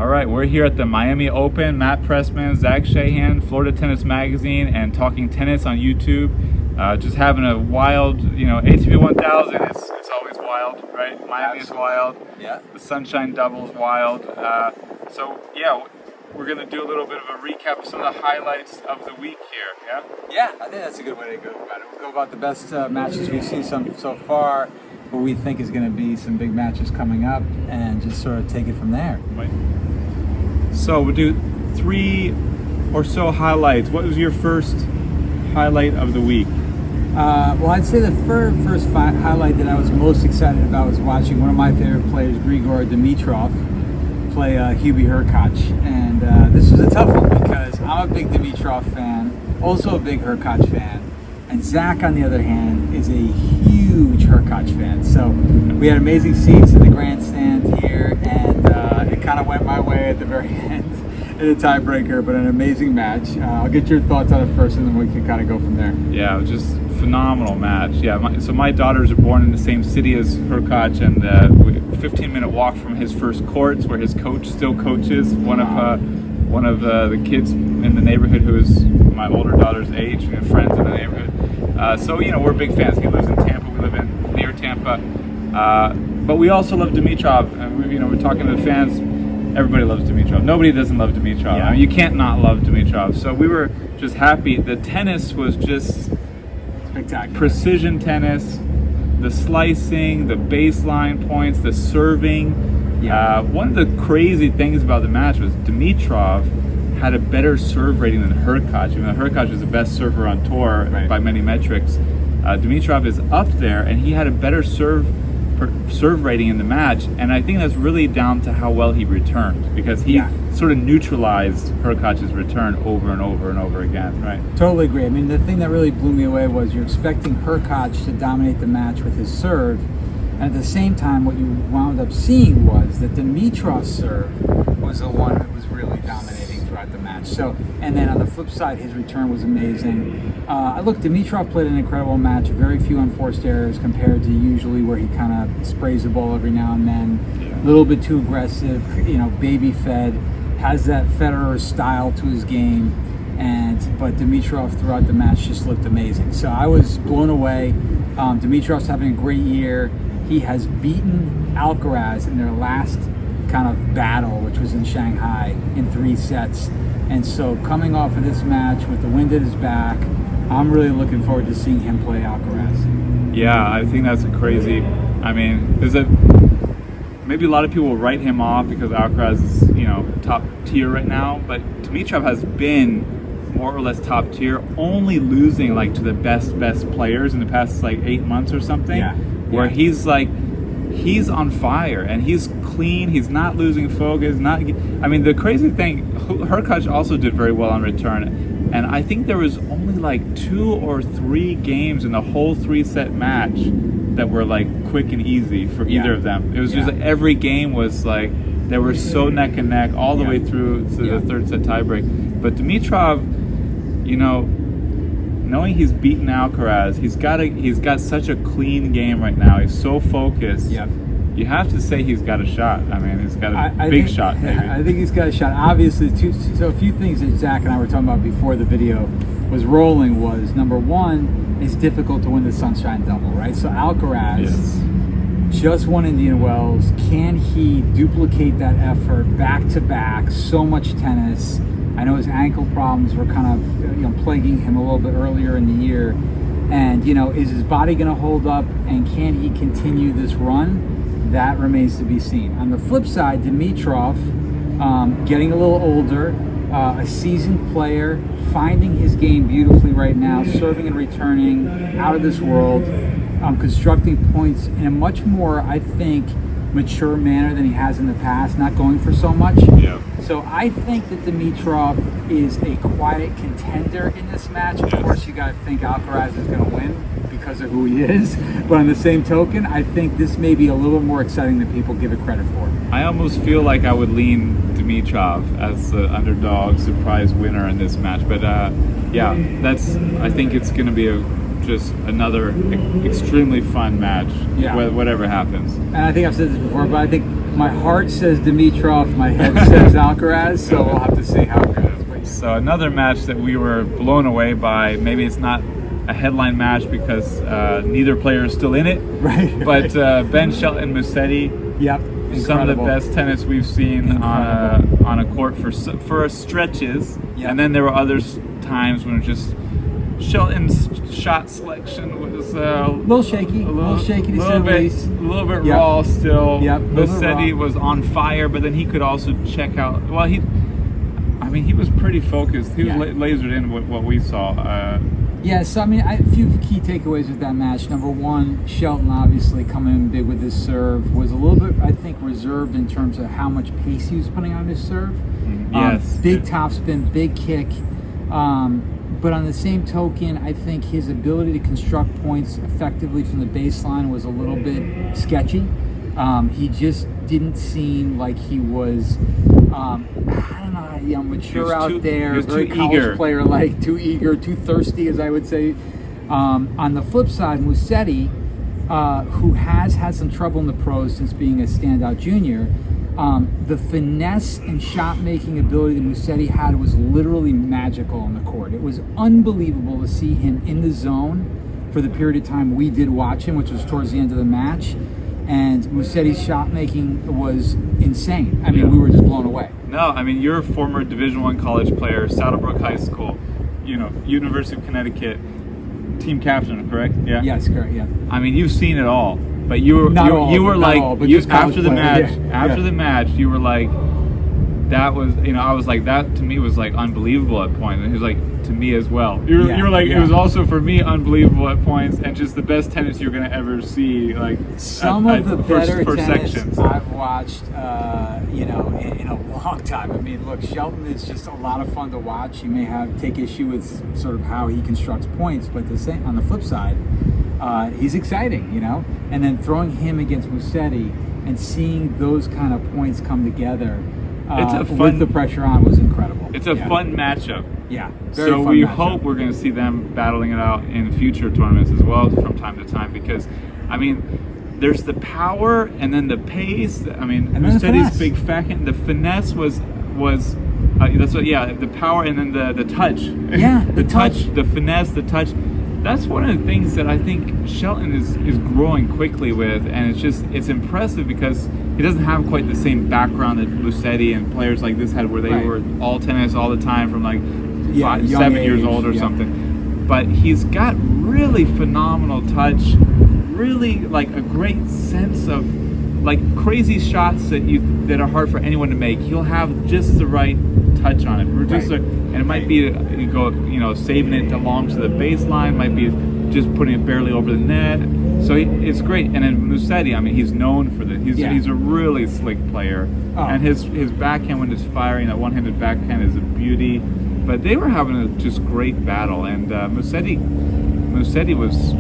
All right, we're here at the Miami Open. Matt Pressman, Zach Shahan, Florida Tennis Magazine, and Talking Tennis on YouTube. Just having a wild, ATP 1000. It's always wild, right? Miami is wild. Yeah. The Sunshine Double is wild. We're gonna do a little bit of a recap of some of the highlights of the week here. Yeah. Yeah, I think that's a good way to go about it. We'll go about the best matches we've seen so far, what we think is going to be some big matches coming up, and just sort of take it from there. Right. So we'll do 3 or so highlights. What was your first highlight of the week? Well, I'd say the first highlight that I was most excited about was watching one of my favorite players, Grigor Dimitrov, play Hubie Hurkacz. And this was a tough one because I'm a big Dimitrov fan, also a big Hurkacz fan. And Zach, on the other hand, is a huge Hurkacz fan. So we had amazing seats in the grandstand here, and it kind of went my way at the very end in a tiebreaker, but an amazing match. I'll get your thoughts on it first, and then we can kind of go from there. Yeah, it was just a phenomenal match. Yeah, my daughters are born in the same city as Hurkacz, and 15-minute walk from his first courts, where his coach still coaches one of the kids in the neighborhood who is my older daughter's age, friends in the neighborhood. So we're big fans. He lives in Tampa. We live near Tampa. But we also love Dimitrov. And we're talking to the fans. Everybody loves Dimitrov. Nobody doesn't love Dimitrov. Yeah. I mean, you can't not love Dimitrov. So we were just happy. The tennis was just Spectacular. precision tennis. The slicing, the baseline points, the serving. Yeah. One of the crazy things about the match was Dimitrov had a better serve rating than Hurkacz. Even though Hurkacz is the best server on tour by many metrics, Dimitrov is up there, and he had a better serve rating in the match. And I think that's really down to how well he returned, because he sort of neutralized Hurkacz's return over and over and over again. Right? Totally agree. I mean, the thing that really blew me away was you're expecting Hurkacz to dominate the match with his serve, and at the same time, what you wound up seeing was that Dimitrov's serve was the one that was really dominating throughout the match. So, and then on the flip side, his return was amazing. Look, Dimitrov played an incredible match, very few unforced errors compared to usually where he kind of sprays the ball every now and then, a little bit too aggressive, baby fed, has that Federer style to his game, but Dimitrov throughout the match just looked amazing. So I was blown away. Dimitrov's having a great year. He has beaten Alcaraz in their last kind of battle, which was in Shanghai, in 3 sets. And so coming off of this match with the wind at his back, I'm really looking forward to seeing him play Alcaraz. Yeah, I think that's a crazy. I mean, maybe a lot of people will write him off because Alcaraz is top tier right now, but Dimitrov has been more or less top tier, only losing to the best players in the past 8 months or something. Where he's on fire and he's clean. He's not losing focus. The crazy thing, Hurkacz also did very well on return, and I think there was only 2 or 3 games in the whole 3-set match that were quick and easy for either of them. It was just every game was they were so neck and neck all the way through to the 3rd set tiebreak. But Dimitrov, knowing he's beaten Alcaraz, he's got such a clean game right now. He's so focused. Yep. You have to say he's got a shot. I mean, he's got a big shot, maybe. I think he's got a shot. Obviously, so a few things that Zach and I were talking about before the video was rolling was, number one, it's difficult to win the Sunshine Double, right? So Alcaraz just won Indian Wells. Can he duplicate that effort back-to-back? So much tennis. I know his ankle problems were kind of plaguing him a little bit earlier in the year. And, is his body going to hold up, and can he continue this run? That remains to be seen. On the flip side, Dimitrov, getting a little older, a seasoned player, finding his game beautifully right now, serving and returning, out of this world, constructing points in a much more, I think, mature manner than he has in the past, not going for so much. Yeah. So I think that Dimitrov is a quiet contender in this match. Of course, you got to think Alcaraz is going to win because of who he is. But on the same token, I think this may be a little more exciting than people give it credit for. I almost feel like I would lean Dimitrov as the underdog surprise winner in this match. But I think it's going to be just another extremely fun match, whatever happens. And I think I've said this before, but I think My heart says Dimitrov, my head says Alcaraz, so we'll have to see how it goes. But So another match that we were blown away by. Maybe it's not a headline match because neither player is still in it. right. But Ben Shelton, Musetti, Yep. some of the Incredible. best tennis we've seen on a court for stretches. Yep. And then there were other times when it just Shelton's shot selection was A little shaky to say the least. a little bit Yep. raw still. Yep, a little bit Musetti raw. was on fire, but then he could also check out. Well, he was pretty focused. He was Yeah. lasered in with what we saw. Yeah, so I mean, a few key takeaways with that match. Number one, Shelton obviously coming in big with his serve was a little bit, I think, reserved in terms of how much pace he was putting on his serve. Yes. Big topspin, big kick. But on the same token, I think his ability to construct points effectively from the baseline was a little bit sketchy. He just didn't seem like he was, I don't know, mature out there, he was very too college eager. player, like too eager, too thirsty, as I would say. On the flip side, Musetti, who has had some trouble in the pros since being a standout junior, the finesse and shot-making ability that Musetti had was literally magical on the court. It was unbelievable to see him in the zone for the period of time we did watch him, which was towards the end of the match. And Musetti's shot-making was insane. I mean, we were just blown away. No, I mean, you're a former Division I college player, Saddlebrook High School, University of Connecticut, team captain, correct? Yeah. Yes, correct, yeah. I mean, you've seen it all, but you were Not all, you were not like all, but you just college after the player, match. yeah, After yeah. the match, you were like, that was I was like, that to me was like unbelievable at points, and he was like, to me as well. You were like, it was also for me unbelievable at points, and just the best tennis you're gonna ever see. Like Some of the better for tennis sections. I've watched, in a long time. I mean, look, Shelton is just a lot of fun to watch. You may take issue with sort of how he constructs points, but on the flip side, he's exciting, And then throwing him against Musetti and seeing those kind of points come together with the pressure on was incredible. It's a fun matchup. Yeah. Very So fun we matchup. hope we're going to see them battling it out in future tournaments as well from time to time, because, I mean, there's the power and then the pace. I mean, And then the Musetti's finesse. big backhand. The finesse was the power and then the touch. Yeah, the touch, the finesse, the touch. That's one of the things that I think Shelton is growing quickly with, and it's impressive because he doesn't have quite the same background that Musetti and players like this had, where they Right. were all tennis all the time from like young 7 years age, old or yeah. something. But he's got really phenomenal touch, really like a great sense of like crazy shots that are hard for anyone to make. He'll have just the right touch on it, or just Right. and it might be saving it along to the baseline, might be just putting it barely over the net. So it's great. And then Musetti, I mean, he's known for this. He's a really slick player, and his backhand when it's firing, that one-handed backhand is a beauty. But they were having a just great battle, and Musetti was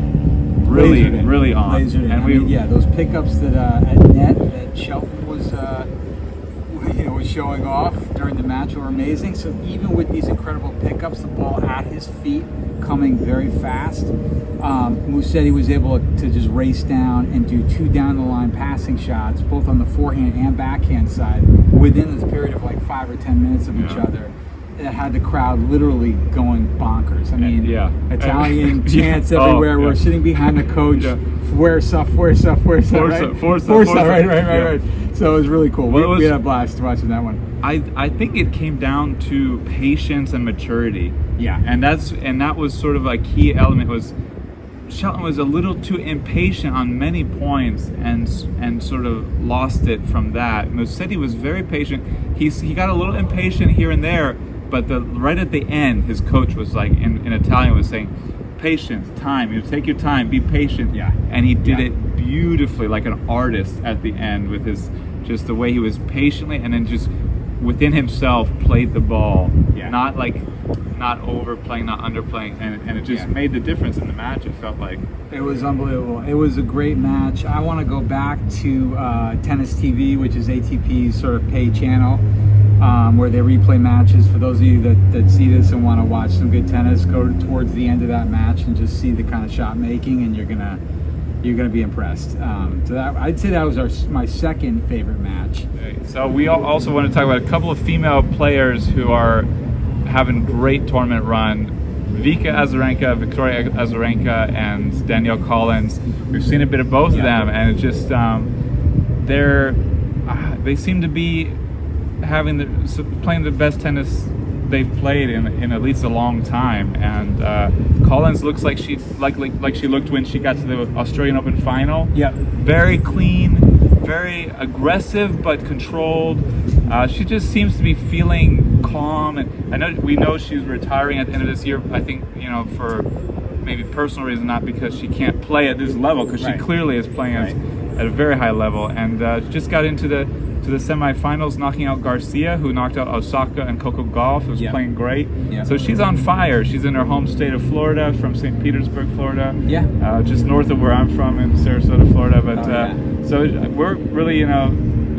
really on. Lasered in. And those pickups that at net that Shelton was showing off during the match were amazing. So even with these incredible pickups, the ball at his feet coming very fast, Musetti was able to just race down and do 2 down the line passing shots, both on the forehand and backhand side, within this period of like 5 or 10 minutes of each other. That had the crowd literally going bonkers. I mean, Italian chants everywhere. We're sitting behind the coach. Forza, Forza. Right. So it was really cool. Well, We had a blast watching that one. I think it came down to patience and maturity. Yeah. And that was sort of a key element. Was Shelton was a little too impatient on many points and sort of lost it from that. Musetti was very patient. He got a little impatient here and there, but right at the end, his coach was like in Italian was saying, patience, time. Take your time, be patient. Yeah. And he did it beautifully, like an artist at the end, with just the way he was patiently and then just within himself played the ball. Yeah. Not overplaying, not underplaying, and it just made the difference in the match. It felt like it was unbelievable. It was a great match. I want to go back to Tennis TV, which is ATP's sort of pay channel, where they replay matches. For those of you that see this and want to watch some good tennis, go towards the end of that match and just see the kind of shot making, and you're gonna you're going to be impressed. So that, I'd say that was my second favorite match. So we also want to talk about a couple of female players who are having great tournament run. Vika Azarenka, Victoria Azarenka, and Danielle Collins. We've seen a bit of both of them, and it just they seem to be playing the best tennis they've played in at least a long time. And Collins looks like she looked when she got to the Australian Open final. Yep. Very clean, very aggressive but controlled. She just seems to be feeling calm, and we know she's retiring at the end of this year. I think, for maybe personal reason, not because she can't play at this level, because she clearly is playing at a very high level, and just got into the semifinals, knocking out Garcia, who knocked out Osaka and Coco Gauff, who's playing great. So she's on fire. She's in her home state of Florida, from St. Petersburg, Florida. Just north of where I'm from, in Sarasota, Florida. But so we're really,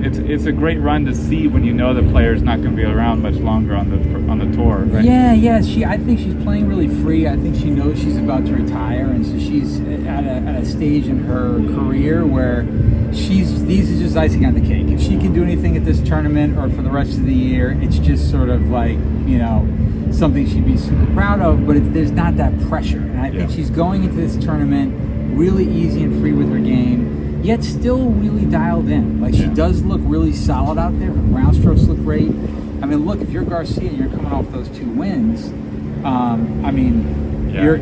it's a great run to see when you know the player's not going to be around much longer on the tour. Right? I think she's playing really free. I think she knows she's about to retire, and so she's at a stage in her career where these are just icing on the cake. If she can do anything at this tournament or for the rest of the year, it's just sort of like, something she'd be super proud of, but there's not that pressure. And I think she's going into this tournament really easy and free with her game, yet still really dialed in. Like, she does look really solid out there. Her ground strokes look great. I mean, look, if you're Garcia and you're coming off those 2 wins, you're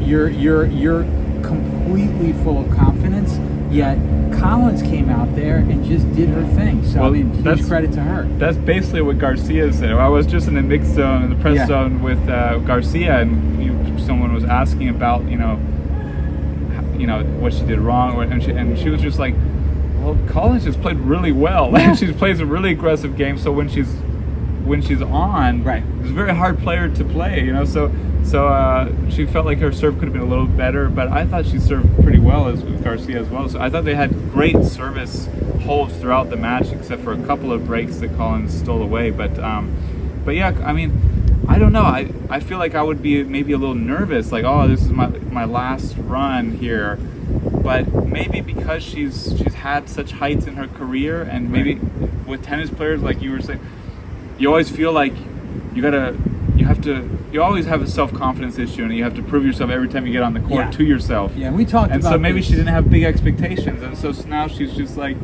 completely full of confidence. Yet Collins came out there and just did her thing. So huge credit to her. That's basically what Garcia said. I was just in the mixed zone, in the press zone with Garcia, and someone was asking about what she did wrong, and she was just like, well, Collins just played really well. She plays a really aggressive game. So when she's on, it's a very hard player to play. So she felt like her serve could have been a little better, but I thought she served pretty well with Garcia as well. So I thought they had great service holds throughout the match, except for a couple of breaks that Collins stole away. But yeah, I mean, I don't know. I feel like I would be maybe a little nervous, like, oh, this is my last run here. But maybe because she's had such heights in her career, and maybe with tennis players, like you were saying, you always feel like you always have a self-confidence issue, and you have to prove yourself every time you get on the court to yourself. Yeah, we talked about so maybe she didn't have big expectations, and so now she's just like...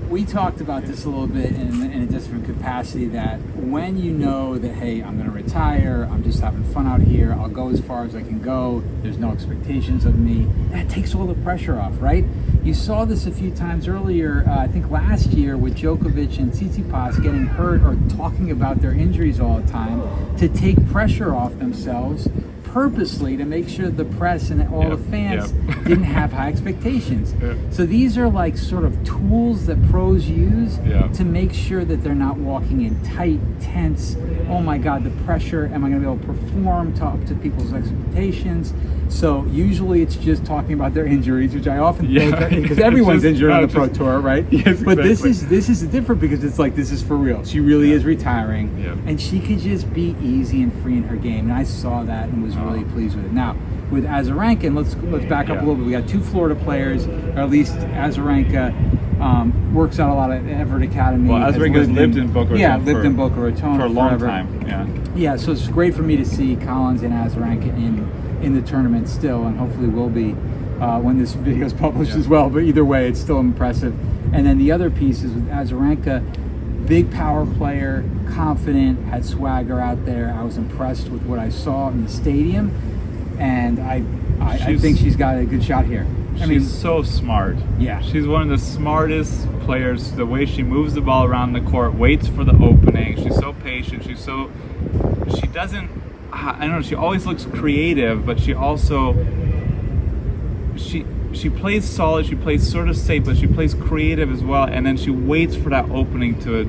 We talked about this a little bit in a different capacity, that when you know that, hey, I'm going to retire, I'm just having fun out here, I'll go as far as I can go, there's no expectations of me, that takes all the pressure off, right? You saw this a few times earlier, I think last year, with Djokovic and Tsitsipas getting hurt or talking about their injuries all the time, to take pressure off themselves purposely, to make sure the press and all the fans didn't have high expectations. So these are like sort of tools that pros use to make sure that they're not walking in tight, tense, oh my God, the pressure, am I going to be able to perform up to people's expectations? So usually it's just talking about their injuries, which I often think, because everyone's injured on the Pro Tour, right? Yes, but exactly. this is different, because it's like, this is for real. She really is retiring, and she could just be easy and free in her game, and I saw that and was really pleased with it. Now, with Azarenka, and let's back up a little bit. We got 2 Florida players, or at least Azarenka works out a lot at Everett Academy. Well, Azarenka's lived in Boca Raton. Lived in Boca Raton for a long forever. time. Yeah, so it's great for me to see Collins and Azarenka in the tournament still, and hopefully will be when this video is published as well. But either way, it's still impressive. And then the other piece is with Azarenka, big power player, confident, had swagger out there. I was impressed with what I saw in the stadium, and I think she's got a good shot here. She's so smart. Yeah. She's one of the smartest players. The way she moves the ball around the court, waits for the opening. She's so patient. She doesn't, I don't know, she always looks creative, but she also, she plays solid, she plays sort of safe, but she plays creative as well, and then she waits for that opening to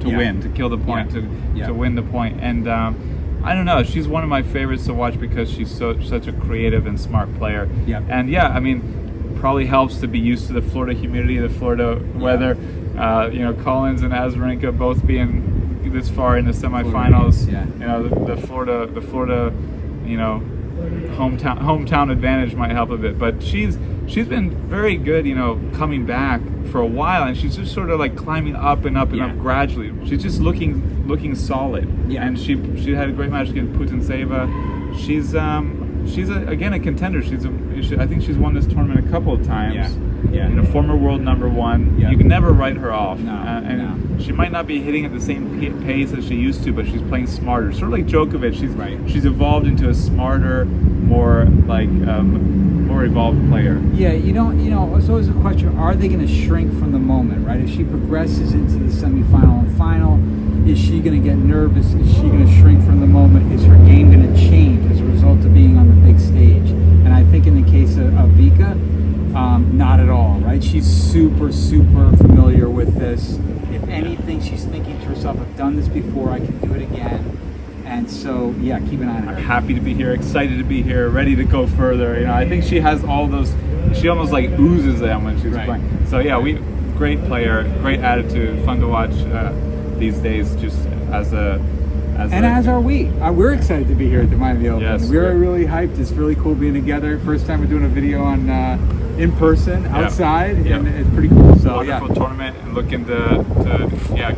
win, to kill the point, to win the point. And I don't know, she's one of my favorites to watch because she's such a creative and smart player. And I mean, probably helps to be used to the Florida humidity, the Florida weather. Collins and Azarenka both being this far in the semifinals. The Florida, hometown advantage might help a bit. But she's she's been very good, coming back for a while, and she's just sort of like climbing up and up and up gradually. She's just looking solid. Yeah. And she had a great match against Putintseva. She's again a contender. I think she's won this tournament a couple of times. Yeah. Former world number one. Yeah. You can never write her off. No. She might not be hitting at the same pace as she used to, but she's playing smarter. Sort of like Djokovic. She's evolved into a smarter, more evolved player. Yeah, it's always a question, are they going to shrink from the moment, right? If she progresses into the semifinal and final, is she going to get nervous? Is she going to shrink from the moment? Is her game going to change as a result of being on the big stage? And I think in the case of Vika, not at all, right? She's super, super familiar with this. If anything, she's thinking to herself, I've done this before, I can do it again. And so, yeah, keep an eye on her. I'm happy to be here, excited to be here, ready to go further. I think she has all those. She almost like oozes them when she's playing. So yeah, great player, great attitude, fun to watch these days. Just as are we. We're excited to be here at the Miami Open. Yes, we're really hyped. It's really cool being together. First time we're doing a video on in person outside, and it's pretty cool. So wonderful tournament, and looking to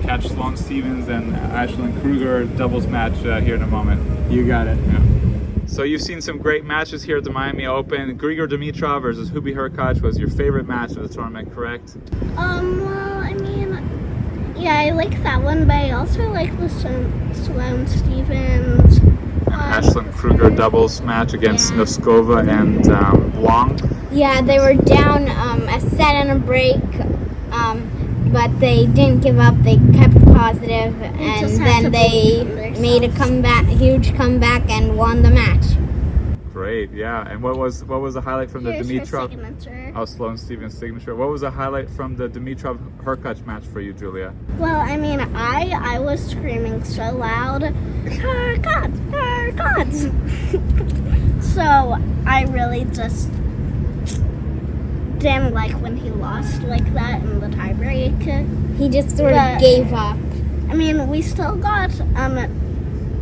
catch Sloane Stephens and Ashlyn Kruger doubles match here in a moment. You got it. Yeah. So you've seen some great matches here at the Miami Open. Grigor Dimitrov versus Hubie Hurkacz was your favorite match of the tournament, correct? Well, I mean, yeah, I like that one, but I also like the Sloane Stephens. Ashlyn Kruger doubles match against Noskova and Wong. Yeah, they were down a set and a break, but they didn't give up. They kept positive, and then they made a huge comeback, and won the match. Great, yeah. And what was the highlight from the Dimitrov? Signature. Sloane Stephens signature. What was the highlight from the Dimitrov Hurkacz match for you, Julia? Well, I mean, I was screaming so loud, Hurkacz, Hurkacz. So I really just didn't like when he lost like that in the tiebreak. He just sort of gave up. I mean, we still got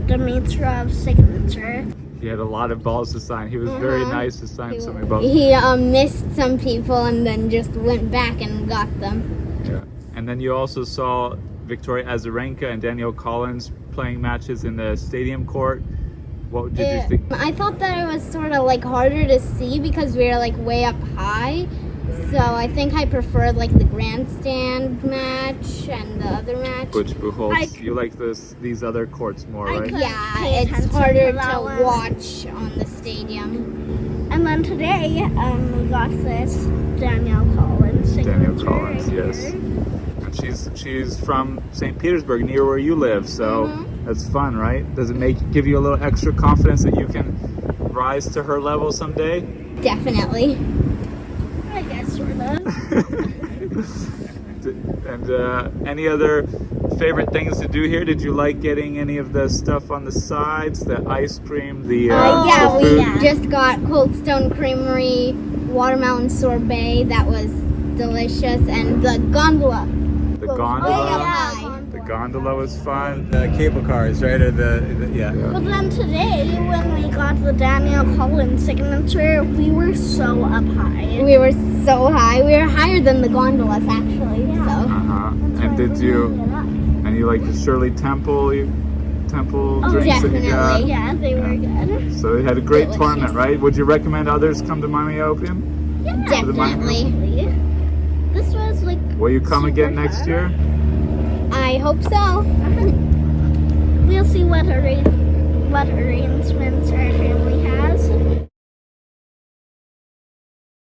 Dimitrov's signature. He had a lot of balls to sign. He was very nice to sign so many balls. He missed some people and then just went back and got them. Yeah. And then you also saw Victoria Azarenka and Danielle Collins playing matches in the stadium court. What did you think? I thought that it was sort of like harder to see because we were like way up high. So I think I preferred like the grandstand match and the other match. Which Buchholz, you like these other courts more, right? Yeah, it's harder to watch on the stadium. And then today we got this Danielle Collins signature. Danielle Collins, yes. And she's from St. Petersburg, near where you live, so that's fun, right? Does it give you a little extra confidence that you can rise to her level someday? Definitely. I guess sort of. And any other favorite things to do here? Did you like getting any of the stuff on the sides, the ice cream, the food? We just got Cold Stone Creamery watermelon sorbet. That was delicious, and the gondola. The gondola. The gondola was fun. The cable cars, right? Or yeah. But then today, when we got the Danielle Collins signature, we were so up high. We were so high. We were higher than the gondolas, actually. Yeah. So. And did you? And you like the Shirley Temple drinks that you got? Yeah, they were good. So you had a great tournament, right? Would you recommend others come to Miami Open? Yeah, definitely. This was like. Will you come again next year? I hope so. We'll see what arrangements our family has.